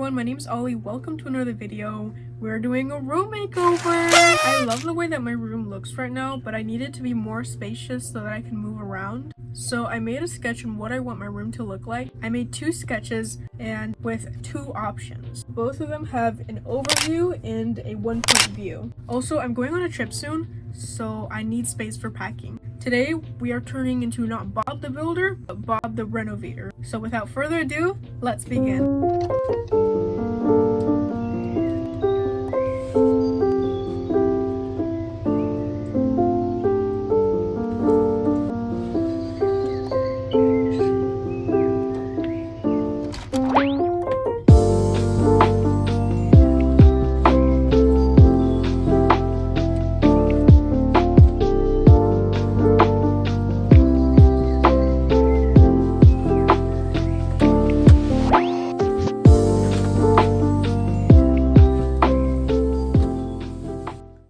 everyone, my name's Ollie. Welcome to another video. We're doing a room makeover. I love the way that my room looks right now, but I need it to be more spacious so that I can move around. So I made a sketch on what I want my room to look like. I made two sketches and with two options. Both of them have an overview and a one-point view. Also, I'm going on a trip soon, so I need space for packing. Today, we are turning into not Bob the Builder, but Bob the Renovator. So without further ado, let's begin.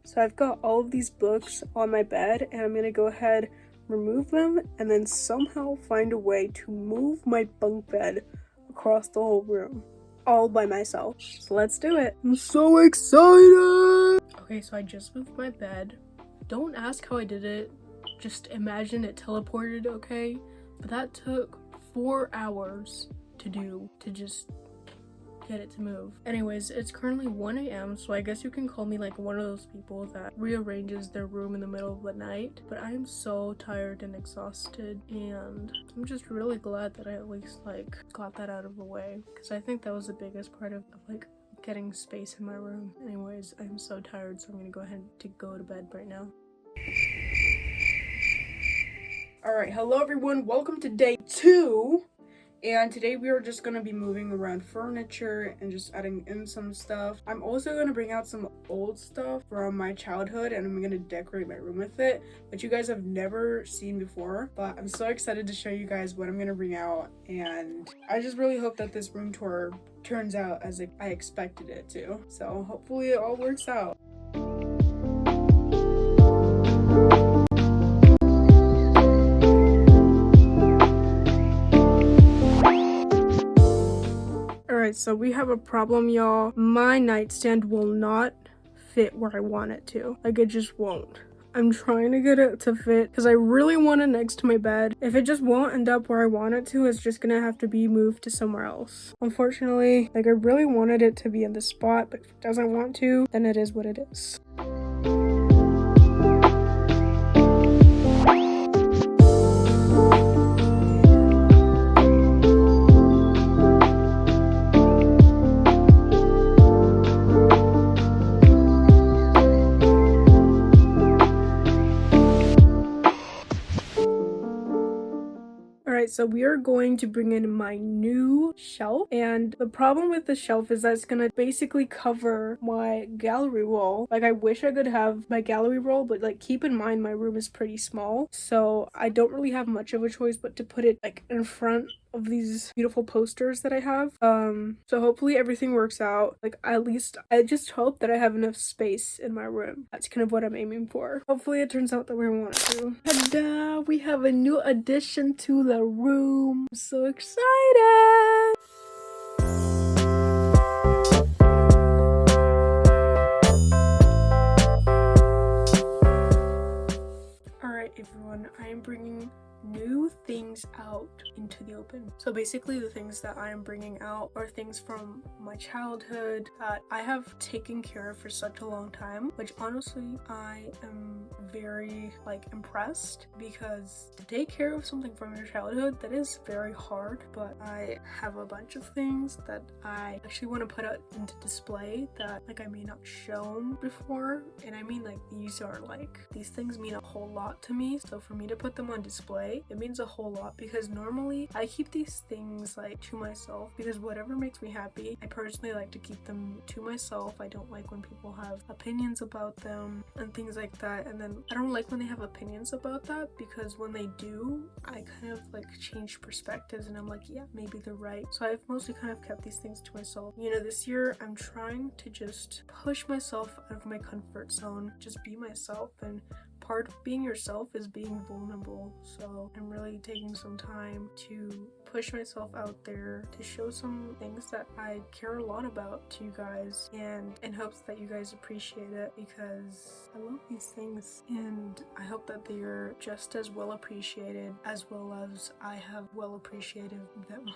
So I've got all of these books on my bed and I'm gonna go ahead, remove them, and then somehow find a way to move my bunk bed across the whole room all by myself. So let's do it. I'm so excited! Okay, so I just moved my bed. Don't ask how I did it. Just imagine it teleported, okay? But that took 4 hours to do, to just get it to move. Anyways, it's currently 1 a.m. so I guess you can call me like one of those people that rearranges their room in the middle of the night. But I am so tired and exhausted, and I'm just really glad that I at least like got that out of the way, because I think that was the biggest part of like getting space in my room. Anyways, I'm so tired, so I'm gonna go ahead to go to bed right now. Alright, hello everyone, welcome to day 2. And today we are just going to be moving around furniture and just adding in some stuff. I'm also going to bring out some old stuff from my childhood and I'm going to decorate my room with it, which you guys have never seen before. But I'm so excited to show you guys what I'm going to bring out, and I just really hope that this room tour turns out as I expected it to. So hopefully it all works out. Alright, so we have a problem, y'all. My nightstand will not fit where I want it to. Like, it just won't. I'm trying to get it to fit because I really want it next to my bed. If it just won't end up where I want it to, it's just gonna have to be moved to somewhere else. Unfortunately, like, I really wanted it to be in this spot, but if it doesn't want to, then it is what it is. So we are going to bring in my new shelf, and the problem with the shelf is that it's gonna basically cover my gallery wall. Like, I wish I could have my gallery wall, but like, keep in mind my room is pretty small, so I don't really have much of a choice but to put it like in front of these beautiful posters that I have. So hopefully everything works out. Like, at least I just hope that I have enough space in my room. That's kind of what I'm aiming for. Hopefully it turns out that we want it to. Ta-da! We have a new addition to the room. I'm so excited! Alright everyone, I am bringing new things out into the open. So basically the things that I am bringing out are things from my childhood that I have taken care of for such a long time, which honestly I am very like impressed, because to take care of something from your childhood, that is very hard. But I have a bunch of things that I actually want to put out into display that like I may not shown before, and I mean like these things mean a whole lot to me. So for me to put them on display, it means a whole lot, because normally I keep these things like to myself, because whatever makes me happy, I personally like to keep them to myself. I don't like when people have opinions about them and things like that, and then I don't like when they have opinions about that, because when they do, I kind of like change perspectives and I'm like, yeah, maybe they're right. So I've mostly kind of kept these things to myself. You know, this year I'm trying to just push myself out of my comfort zone, just be myself and part of being yourself is being vulnerable. So I'm really taking some time to push myself out there to show some things that I care a lot about to you guys, and in hopes that you guys appreciate it, because I love these things and I hope that they're just as well appreciated as well as I have well appreciated them.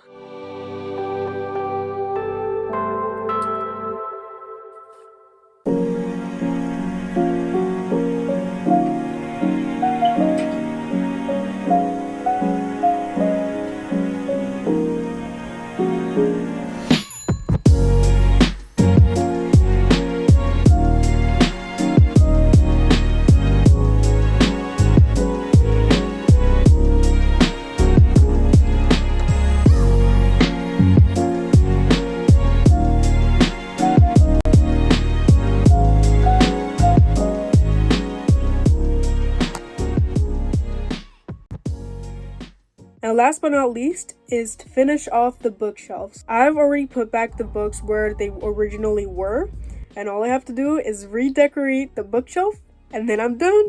Now last but not least is to finish off the bookshelves. I've already put back the books where they originally were, and all I have to do is redecorate the bookshelf and then I'm done.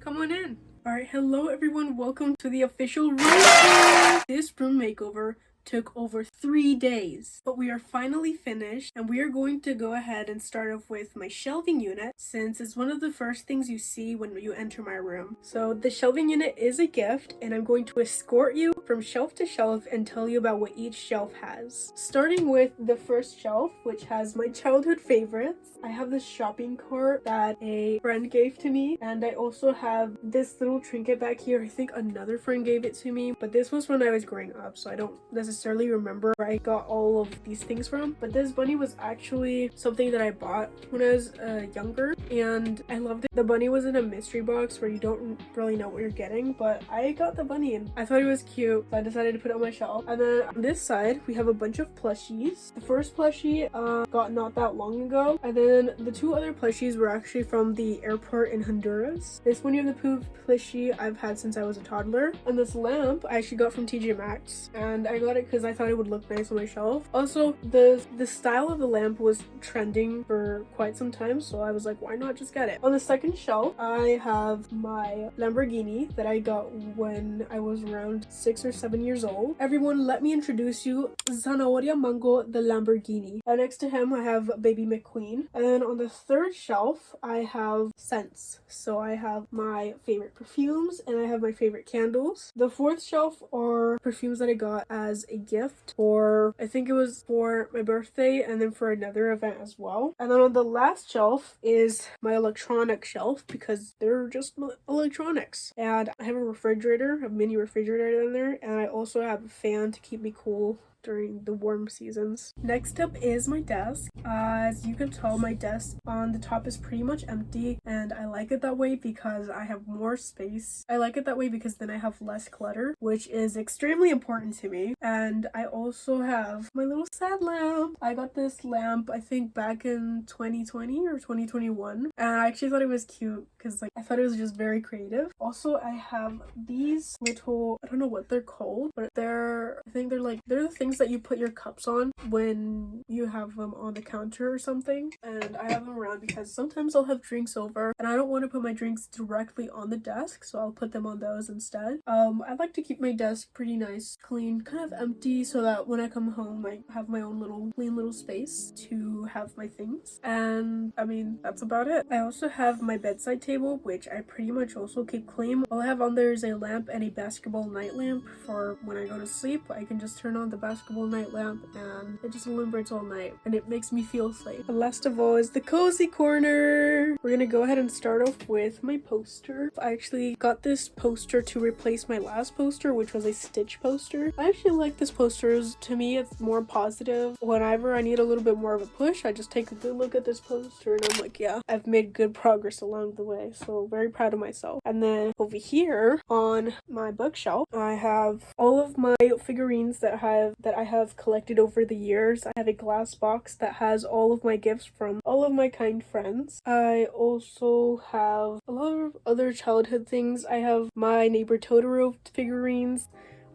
Come on in. Alright, hello everyone, welcome to the official room tour. This room makeover took over 3 days, but we are finally finished, and we are going to go ahead and start off with my shelving unit, since it's one of the first things you see when you enter my room. So the shelving unit is a gift, and I'm going to escort you from shelf to shelf and tell you about what each shelf has. Starting with the first shelf, which has my childhood favorites. I have this shopping cart that a friend gave to me, and I also have this little trinket back here. I think another friend gave it to me, but this was when I was growing up, so I don't necessarily remember where I got all of these things from. But this bunny was actually something that I bought when I was younger, and I loved it. The bunny was in a mystery box where you don't really know what you're getting, but I got the bunny and I thought it was cute, so I decided to put it on my shelf. And then on this side we have a bunch of plushies. The first plushie got not that long ago, and then the two other plushies were actually from the airport in Honduras. This Winnie the Pooh plushie I've had since I was a toddler, and this lamp I actually got from TJ Maxx, and I got it because I thought it would look nice on my shelf. Also, the style of the lamp was trending for quite some time, so I was like, why not just get it? On the second shelf I have my Lamborghini that I got when I was around 6 or 7 years old. Everyone, let me introduce you Zanahoria Mango the Lamborghini. And next to him I have Baby McQueen. And then on the third shelf I have scents. So I have my favorite perfumes and I have my favorite candles. The fourth shelf are perfumes that I got as a gift for, I think it was for my birthday and then for another event as well. And then on the last shelf is my electronic shelf, because they're just electronics. And I have a refrigerator, a mini refrigerator in there, and I also have a fan to keep me cool during the warm seasons. Next up is my desk. As you can tell, my desk on the top is pretty much empty, and I like it that way because I have more space. I like it that way because then I have less clutter, which is extremely important to me. And I also have my little sad lamp. I got this lamp I think back in 2020 or 2021, and I actually thought it was cute because I thought it was just very creative. Also, I have these little, I don't know what they're called, but they're the things that you put your cups on when you have them on the counter or something. And I have them around because sometimes I'll have drinks over and I don't want to put my drinks directly on the desk, so I'll put them on those instead. I like to keep my desk pretty nice, clean, kind of empty, so that when I come home I have my own little clean little space to have my things. And I mean, that's about it. I also have my bedside table, which I pretty much also keep clean. All I have on there is a lamp and a basketball night lamp for when I go to sleep. I can just turn on the basketball night lamp and it just illuminates all night and it makes me feel safe. And last of all is the cozy corner. We're gonna go ahead and start off with my poster. I actually got this poster to replace my last poster, which was a Stitch poster. I actually like this poster. To me, it's more positive. Whenever I need a little bit more of a push, I just take a good look at this poster and I'm like, yeah, I've made good progress along the way, so very proud of myself. And then over here on my bookshelf I have all of my figurines that that I have collected over the years. I have a glass box that has all of my gifts from all of my kind friends. I also have a lot of other childhood things. I have my neighbor Totoro figurines,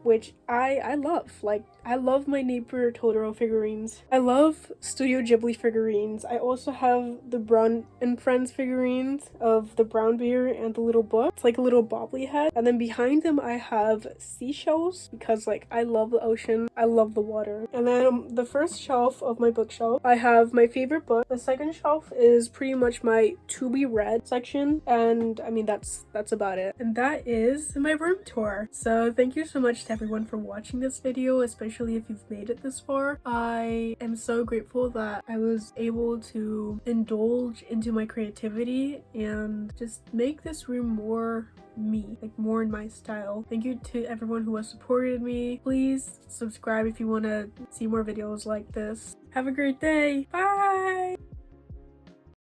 which I love. Like, I love my neighbor Totoro figurines. I love Studio Ghibli figurines. I also have the Brown and Friends figurines of the brown bear and the little book. It's like a little bobbly head. And then behind them I have seashells because, like, I love the ocean. I love the water. And then the first shelf of my bookshelf, I have my favorite book. The second shelf is pretty much my to be read section, and I mean that's about it. And that is my room tour. So thank you so much to everyone for watching this video, especially if you've made it this far. I am so grateful that I was able to indulge into my creativity and just make this room more me, like more in my style. Thank you to everyone who has supported me. Please subscribe if you want to see more videos like this. Have a great day. Bye.